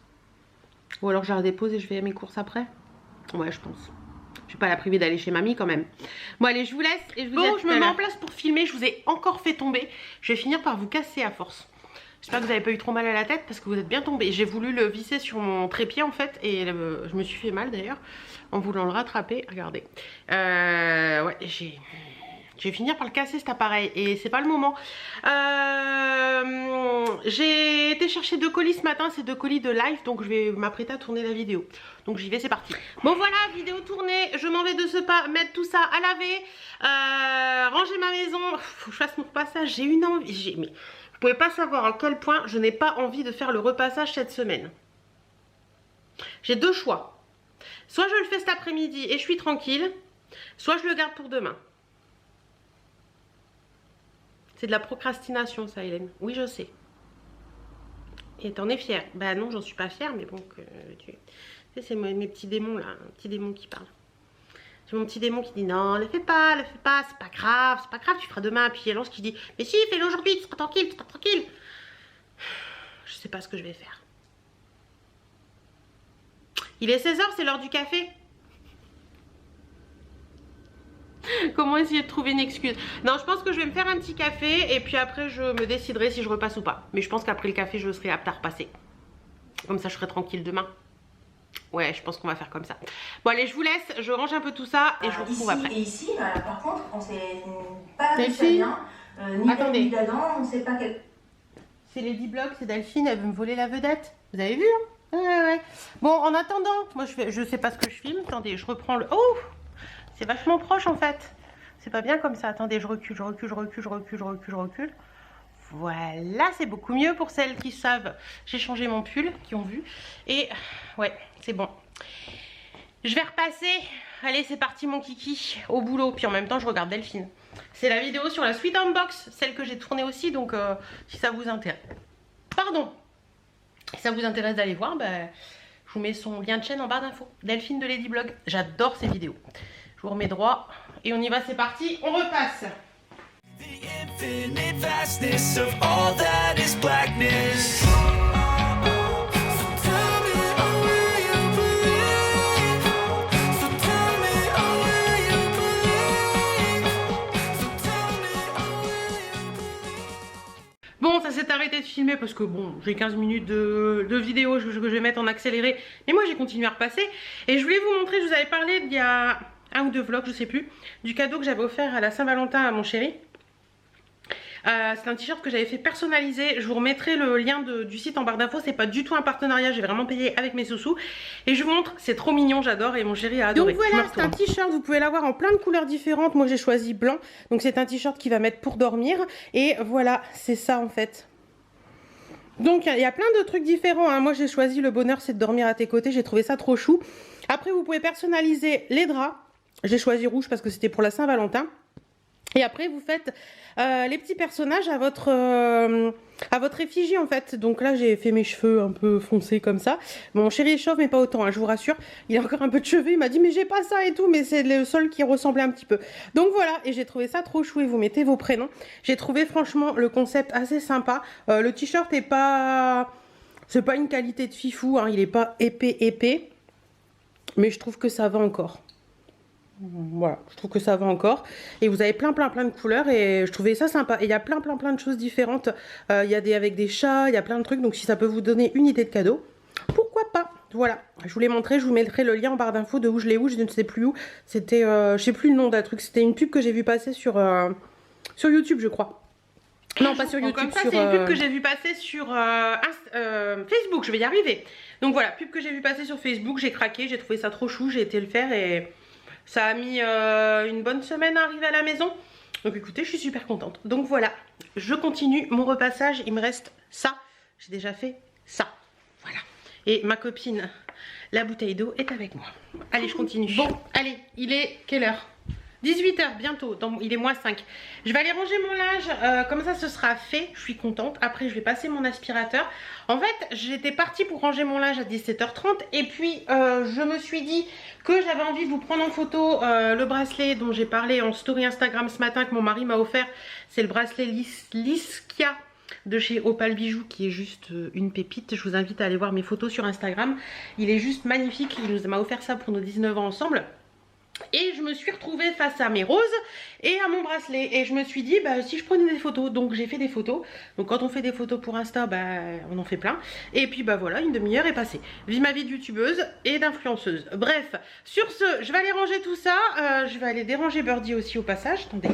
Ou alors je la dépose et je fais mes courses après. Ouais, je pense. Je vais pas la priver d'aller chez mamie quand même. Bon allez, je vous laisse et je vous dis à tout à l'heure. Bon, je me mets en place pour filmer. Je vous ai encore fait tomber. Je vais finir par vous casser à force. J'espère que vous n'avez pas eu trop mal à la tête parce que vous êtes bien tombé. J'ai voulu le visser sur mon trépied en fait. Et je me suis fait mal d'ailleurs en voulant le rattraper. Regardez. Ouais, je vais finir par le casser cet appareil et c'est pas le moment. J'ai été chercher 2 colis ce matin, c'est 2 colis de live, donc je vais m'apprêter à tourner la vidéo. Donc j'y vais, c'est parti. Bon voilà, vidéo tournée, je m'en vais de ce pas mettre tout ça à laver, ranger ma maison. Faut que je fasse mon repassage, j'ai une envie. Mais vous pouvez pas savoir à quel point je n'ai pas envie de faire le repassage cette semaine. J'ai 2 choix. Soit je le fais cet après-midi et je suis tranquille, soit je le garde pour demain. C'est de la procrastination ça, Hélène. Oui, je sais. Et t'en es fière? Bah non, j'en suis pas fière, mais bon, tu sais, c'est mes petits démons là, un petit démon qui parle. J'ai mon petit démon qui dit non, le fais pas, c'est pas grave, tu feras demain. Puis il y a l'ange qui dit mais si, fais-le aujourd'hui, tu seras tranquille, Je sais pas ce que je vais faire. Il est 16h, c'est l'heure du café. Comment essayer de trouver une excuse? Non, je pense que je vais me faire un petit café et puis après je me déciderai si je repasse ou pas. Mais je pense qu'après le café, je serai apte à repasser. Comme ça, je serai tranquille demain. Ouais, je pense qu'on va faire comme ça. Bon, allez, je vous laisse. Je range un peu tout ça et je vous retrouve après. Et ici, par contre, on sait pas d'où ça vient. Ni d'Adam, on sait pas quel... C'est Lady Block, c'est Delphine, elle veut me voler la vedette. Vous avez vu hein? Ouais. Bon, en attendant, moi je sais pas ce que je filme. Attendez, je reprends le... Oh! C'est vachement proche en fait. C'est pas bien comme ça. Attendez, je recule. Voilà, c'est beaucoup mieux pour celles qui savent. J'ai changé mon pull, qui ont vu. Et ouais, c'est bon. Je vais repasser. Allez, c'est parti mon kiki, au boulot. Puis en même temps, je regarde Delphine. C'est la vidéo sur la Sweet Unbox, celle que j'ai tournée aussi. Donc, si ça vous intéresse... Pardon. Si ça vous intéresse d'aller voir, bah, je vous mets son lien de chaîne en barre d'infos. Delphine de Lady Blog. J'adore ces vidéos. Je vous remets droit et on y va, c'est parti, on repasse. Bon, ça s'est arrêté de filmer parce que bon, j'ai 15 minutes de vidéo que je vais mettre en accéléré. Mais moi, j'ai continué à repasser. Et je voulais vous montrer, je vous avais parlé il y a 1 ou 2 vlogs, je sais plus, du cadeau que j'avais offert à la Saint-Valentin à mon chéri. C'est un t-shirt que j'avais fait personnaliser. Je vous remettrai le lien du site en barre d'infos. C'est pas du tout un partenariat, j'ai vraiment payé avec mes sous-sous. Et je vous montre, c'est trop mignon, j'adore et mon chéri a adoré. Donc voilà, c'est un t-shirt, vous pouvez l'avoir en plein de couleurs différentes. Moi j'ai choisi blanc, donc c'est un t-shirt qui va mettre pour dormir. Et voilà, c'est ça en fait. Donc il y a plein de trucs différents, hein. Moi j'ai choisi le bonheur c'est de dormir à tes côtés, j'ai trouvé ça trop chou. Après vous pouvez personnaliser les draps. J'ai choisi rouge parce que c'était pour la Saint-Valentin. Et après, vous faites les petits personnages à votre effigie, en fait. Donc là, j'ai fait mes cheveux un peu foncés comme ça. Mon chéri est chauve, mais pas autant, hein, je vous rassure. Il a encore un peu de cheveux. Il m'a dit, mais j'ai pas ça et tout. Mais c'est le seul qui ressemblait un petit peu. Donc voilà, et j'ai trouvé ça trop chou. Et vous mettez vos prénoms. J'ai trouvé franchement le concept assez sympa. Le t-shirt est pas... C'est pas une qualité de fifou, hein. Il est pas épais. Mais je trouve que ça va encore. Voilà, je trouve que ça va encore. Et vous avez plein de couleurs et je trouvais ça sympa. Et il y a plein de choses différentes. Il y a avec des chats, il y a plein de trucs. Donc si ça peut vous donner une idée de cadeau, pourquoi pas. Voilà, je vous l'ai montré, je vous mettrai le lien en barre d'infos de où je l'ai je ne sais plus où. C'était, je sais plus le nom d'un truc. C'était une pub que j'ai vu passer sur YouTube, je crois. Non, pas sur YouTube. Comme ça, c'est une pub que j'ai vu passer sur Facebook, je vais y arriver. Donc voilà, pub que j'ai vu passer sur Facebook, j'ai craqué, j'ai trouvé ça trop chou, j'ai été le faire et... Ça a mis une bonne semaine à arriver à la maison. Donc écoutez, je suis super contente. Donc voilà, je continue mon repassage. Il me reste ça. J'ai déjà fait ça. Voilà. Et ma copine, la bouteille d'eau, est avec moi. Allez, je continue. Bon, allez, il est quelle heure ? 18 h bientôt, il est moins 5. Je vais aller ranger mon linge, comme ça ce sera fait, je suis contente. Après je vais passer mon aspirateur. En fait j'étais partie pour ranger mon linge à 17 h 30 et puis je me suis dit que j'avais envie de vous prendre en photo le bracelet dont j'ai parlé en story Instagram ce matin que mon mari m'a offert. C'est le bracelet Liskia de chez Opal Bijoux qui est juste une pépite. Je vous invite à aller voir mes photos sur Instagram. Il est juste magnifique, il m'a offert ça pour nos 19 ans ensemble. Et je me suis retrouvée face à mes roses et à mon bracelet. Et je me suis dit, bah, si je prenais des photos, donc j'ai fait des photos. Donc quand on fait des photos pour Insta, bah, on en fait plein. Et puis bah voilà, une demi-heure est passée. Vive ma vie de youtubeuse et d'influenceuse. Bref, sur ce, je vais aller ranger tout ça. Je vais aller déranger Birdie aussi au passage. Attendez,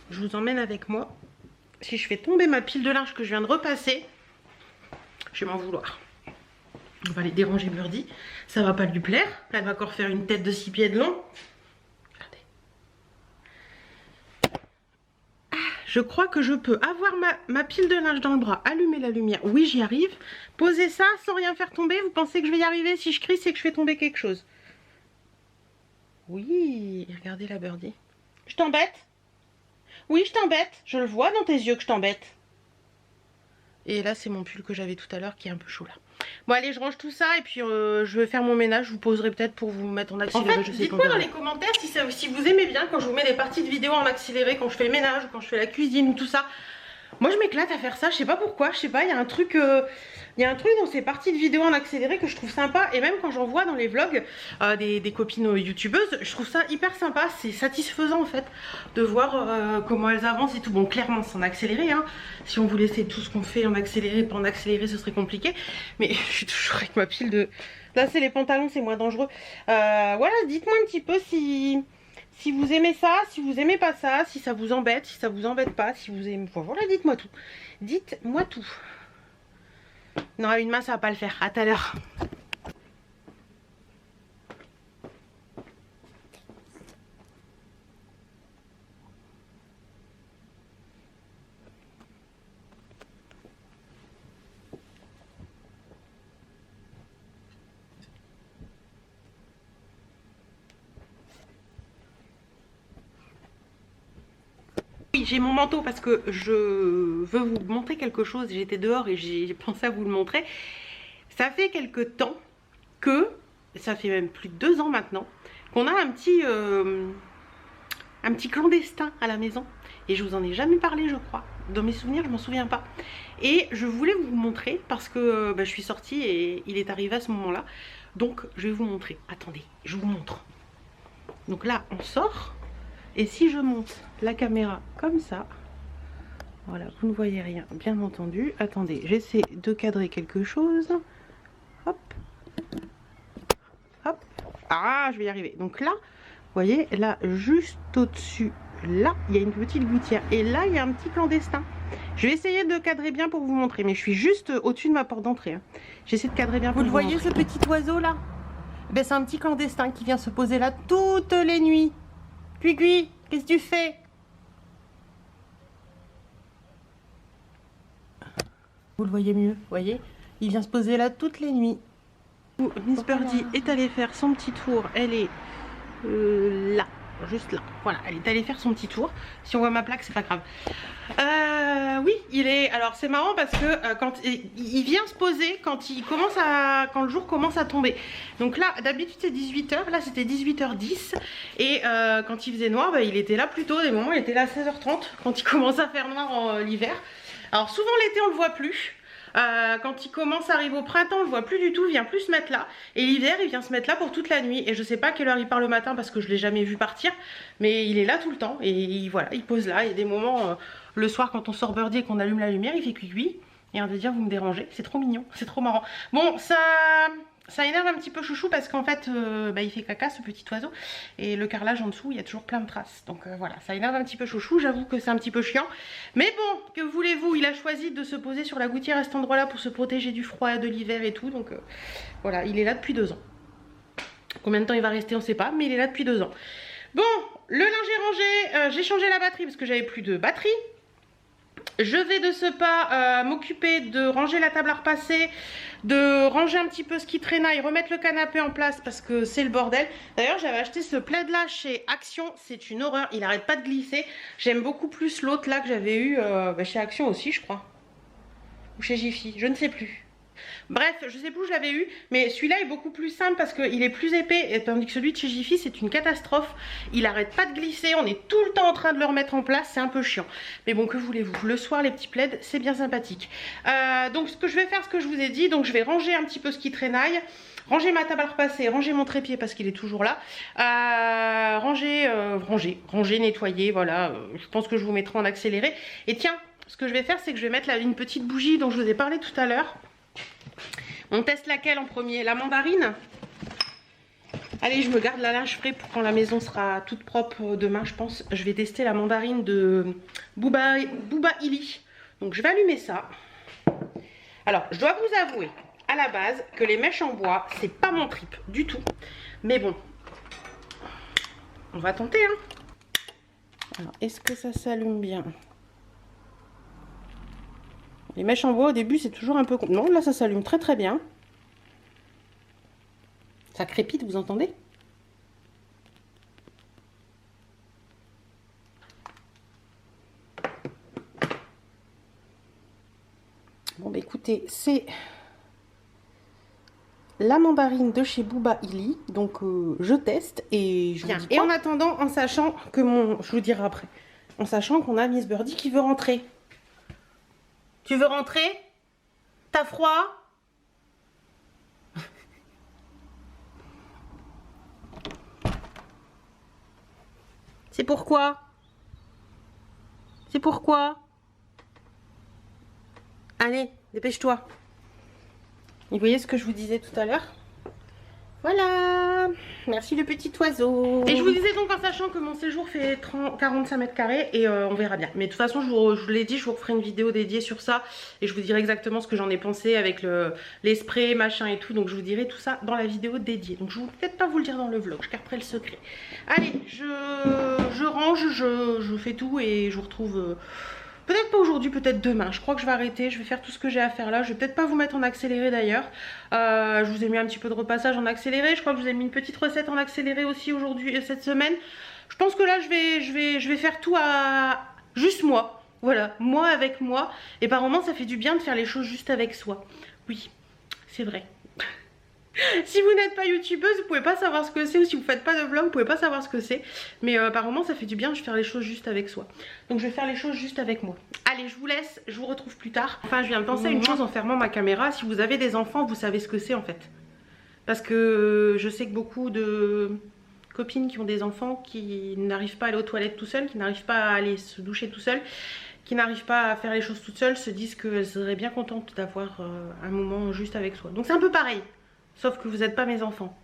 je vous emmène avec moi. Si je fais tomber ma pile de linge que je viens de repasser, je vais m'en vouloir. On va aller déranger Birdie. Ça va pas lui plaire. Là, elle va encore faire une tête de 6 pieds de long. Regardez. Ah, je crois que je peux avoir ma pile de linge dans le bras. Allumer la lumière. Oui, j'y arrive. Poser ça sans rien faire tomber. Vous pensez que je vais y arriver? Si je crie, c'est que je fais tomber quelque chose. Oui, regardez la Birdie. Je t'embête? Oui, je t'embête. Je le vois dans tes yeux que je t'embête. Et là, c'est mon pull que j'avais tout à l'heure qui est un peu chaud là. Bon allez, je range tout ça et puis je vais faire mon ménage. Je vous poserai peut-être pour vous mettre en accéléré. En fait, dites-moi dans les commentaires si vous aimez bien quand je vous mets des parties de vidéos en accéléré, quand je fais le ménage, quand je fais la cuisine ou tout ça. Moi je m'éclate à faire ça, je sais pas pourquoi, je sais pas, il y a un truc dans ces parties de vidéos en accéléré que je trouve sympa. Et même quand j'en vois dans les vlogs des copines youtubeuses, je trouve ça hyper sympa. C'est satisfaisant en fait de voir comment elles avancent et tout. Bon, clairement c'est en accéléré, hein. Si on vous laissait tout ce qu'on fait en accéléré, pas en accéléré, ce serait compliqué. Mais je suis toujours avec ma pile de... Là c'est les pantalons, c'est moins dangereux. Voilà, dites-moi un petit peu si vous aimez ça, si vous aimez pas ça, si ça vous embête, si ça vous embête pas, si vous aimez... Voilà, dites-moi tout. Dites-moi tout. Non, à une main, ça va pas le faire. À tout à l'heure. J'ai mon manteau parce que je veux vous montrer quelque chose. J'étais dehors et j'ai pensé à vous le montrer. Ça fait quelques temps que, ça fait même plus de 2 ans maintenant, qu'on a un petit clandestin à la maison. Et je vous en ai jamais parlé, je crois. Dans mes souvenirs, je m'en souviens pas. Et je voulais vous montrer parce que je suis sortie et il est arrivé à ce moment-là. Donc je vais vous montrer. Attendez, je vous montre. Donc là, on sort. Et si je monte la caméra comme ça, voilà, vous ne voyez rien, bien entendu. Attendez, j'essaie de cadrer quelque chose. Hop. Hop. Ah, je vais y arriver. Donc là, vous voyez, là, juste au-dessus, là, il y a une petite gouttière. Et là, il y a un petit clandestin. Je vais essayer de cadrer bien pour vous montrer. Mais je suis juste au-dessus de ma porte d'entrée. Hein. J'essaie de cadrer bien pour vous montrer. Vous le voyez, ce petit oiseau là? Ben, c'est un petit clandestin qui vient se poser là toutes les nuits. Cui-cui, qu'est-ce que tu fais? Vous le voyez mieux, vous voyez? Il vient se poser là toutes les nuits. Miss Birdie est allée faire son petit tour. Elle est là. juste là. Voilà, elle est allée faire son petit tour. Si on voit ma plaque, c'est pas grave. Oui, il est... Alors c'est marrant parce que quand il vient se poser quand le jour commence à tomber. Donc là, d'habitude c'est 18 h, là c'était 18h10. Et quand il faisait noir, bah, il était là plus tôt. Des moments, il était là à 16h30 quand il commence à faire noir en l'hiver. Alors souvent l'été, on le voit plus. Quand il commence à arriver au printemps, on le voit plus du tout, il vient plus se mettre là. Et l'hiver, il vient se mettre là pour toute la nuit. Et je sais pas à quelle heure il part le matin parce que je l'ai jamais vu partir. Mais il est là tout le temps. Et voilà, il pose là. Il y a des moments, le soir quand on sort birdie et qu'on allume la lumière, il fait cuit-cuit. Et on va dire, vous me dérangez. C'est trop mignon, c'est trop marrant. Bon, ça énerve un petit peu Chouchou parce qu'en fait, bah, il fait caca ce petit oiseau. Et le carrelage en dessous, il y a toujours plein de traces. Donc voilà, ça énerve un petit peu Chouchou. J'avoue que c'est un petit peu chiant. Mais bon, que voulez-vous, il a choisi de se poser sur la gouttière à cet endroit-là pour se protéger du froid, de l'hiver et tout. Donc voilà, il est là depuis 2 ans. Combien de temps il va rester, on ne sait pas. Mais il est là depuis 2 ans. Bon, le linge est rangé. J'ai changé la batterie parce que j'avais plus de batterie. Je vais de ce pas m'occuper de ranger la table à repasser, de ranger un petit peu ce qui traînaille, remettre le canapé en place parce que c'est le bordel. D'ailleurs, j'avais acheté ce plaid là chez Action, c'est une horreur, il arrête pas de glisser. J'aime beaucoup plus l'autre là que j'avais eu chez Action aussi, je crois. Ou chez Jiffy, je ne sais plus. Bref, je sais plus où je l'avais eu, mais celui-là est beaucoup plus simple parce qu'il est plus épais, et tandis que celui de chez Jiffy c'est une catastrophe. Il arrête pas de glisser, on est tout le temps en train de le remettre en place, c'est un peu chiant. Mais bon, que voulez-vous, le soir les petits plaids c'est bien sympathique. Donc ce que je vais faire, ce que je vous ai dit, donc je vais ranger un petit peu ce qui traînaille. Ranger ma table à repasser, ranger mon trépied parce qu'il est toujours là. Ranger, nettoyer, voilà. Je pense que je vous mettrai en accéléré. Et tiens, ce que je vais faire, c'est que je vais mettre une petite bougie dont je vous ai parlé tout à l'heure. On teste laquelle en premier? La mandarine? Allez, je me garde la linge frais pour quand la maison sera toute propre demain, je pense. Je vais tester la mandarine de Booba Illy. Donc je vais allumer ça. Alors, je dois vous avouer, à la base, que les mèches en bois, c'est pas mon trip du tout. Mais bon, on va tenter, hein. Alors, est-ce que ça s'allume bien? Les mèches en bois au début c'est toujours un peu... Non, là ça s'allume très très bien. Ça crépite, vous entendez? Bon bah écoutez, c'est la mandarine de chez Booba Illy. Donc je teste et je vous dis quoi. Et en attendant, en sachant que je vous dirai après. En sachant qu'on a Miss Birdie qui veut rentrer. Tu veux rentrer? T'as froid? C'est pourquoi? C'est pourquoi? Allez, dépêche-toi. Et vous voyez ce que je vous disais tout à l'heure? Voilà, merci le petit oiseau. Et je vous disais donc en sachant que mon séjour fait 45 mètres carrés et on verra bien. Mais de toute façon, je vous l'ai dit, je vous referai une vidéo dédiée sur ça et je vous dirai exactement ce que j'en ai pensé avec les sprays, machin et tout. Donc je vous dirai tout ça dans la vidéo dédiée. Donc je ne vais peut-être pas vous le dire dans le vlog, je garderai le secret. Allez, je range, je fais tout et je vous retrouve... Peut-être pas aujourd'hui, peut-être demain. Je crois que je vais arrêter. Je vais faire tout ce que j'ai à faire là. Je vais peut-être pas vous mettre en accéléré d'ailleurs. Je vous ai mis un petit peu de repassage en accéléré. Je crois que je vous ai mis une petite recette en accéléré aussi aujourd'hui, cette semaine. Je pense que là, je vais faire tout à juste moi. Voilà, moi avec moi. Et par moments, ça fait du bien de faire les choses juste avec soi. Oui, c'est vrai. Si vous n'êtes pas youtubeuse, vous pouvez pas savoir ce que c'est, ou si vous faites pas de vlog, vous pouvez pas savoir ce que c'est. Mais par moments, ça fait du bien de faire les choses juste avec soi. Donc je vais faire les choses juste avec moi. Allez, je vous laisse, je vous retrouve plus tard. Enfin, je viens de penser à une chose en fermant ma caméra. Si vous avez des enfants, vous savez ce que c'est en fait. Parce que je sais que beaucoup de copines qui ont des enfants qui n'arrivent pas à aller aux toilettes tout seuls, qui n'arrivent pas à aller se doucher tout seuls, qui n'arrivent pas à faire les choses toutes seules, se disent qu'elles seraient bien contentes d'avoir un moment juste avec soi. Donc c'est un peu pareil. Sauf que vous n'êtes pas mes enfants.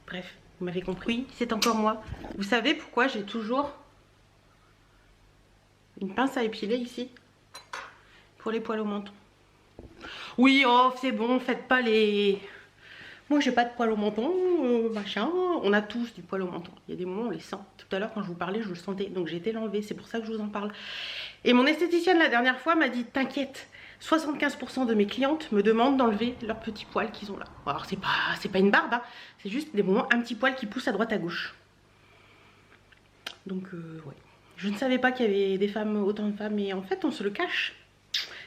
Bref, vous m'avez compris. Oui, c'est encore moi. Vous savez pourquoi j'ai toujours une pince à épiler ici? Pour les poils au menton. Oui, oh, c'est bon, faites pas les... Moi, j'ai pas de poils au menton, machin. On a tous du poil au menton. Il y a des moments où on les sent. Tout à l'heure, quand je vous parlais, je le sentais. Donc, j'ai été l'enlever. C'est pour ça que je vous en parle. Et mon esthéticienne, la dernière fois, m'a dit, t'inquiète. 75% de mes clientes me demandent d'enlever leurs petits poils qu'ils ont là. Alors c'est pas une barbe, hein. C'est juste des moments, un petit poil qui pousse à droite à gauche. Donc ouais, je ne savais pas qu'il y avait des femmes, autant de femmes, et en fait on se le cache.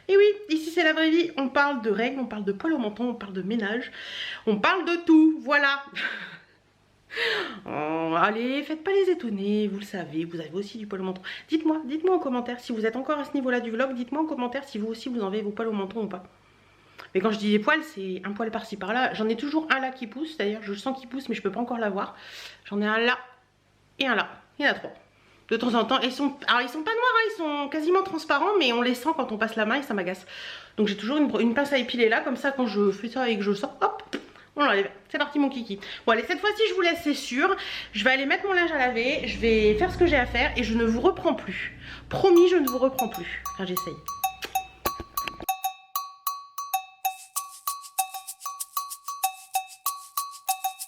Et oui, ici c'est la vraie vie, on parle de règles, on parle de poils au menton, on parle de ménage, on parle de tout, voilà. Oh, allez, faites pas les étonner, vous le savez, vous avez aussi du poil au menton. Dites-moi en commentaire si vous êtes encore à ce niveau-là du vlog, dites-moi en commentaire si vous aussi vous en avez vos poils au menton ou pas. Mais quand je dis des poils, c'est un poil par-ci par-là. J'en ai toujours un là qui pousse, d'ailleurs je sens qu'il pousse mais je peux pas encore l'avoir. J'en ai un là et un là, il y en a 3. De temps en temps, alors ils sont pas noirs, hein, ils sont quasiment transparents, mais on les sent quand on passe la main et ça m'agace. Donc j'ai toujours une pince à épiler là, comme ça quand je fais ça et que je sors, hop, on l'enlève. C'est parti mon kiki. Bon allez, cette fois-ci je vous laisse, c'est sûr. Je vais aller mettre mon linge à laver, je vais faire ce que j'ai à faire et je ne vous reprends plus. Promis, je ne vous reprends plus. Enfin j'essaye.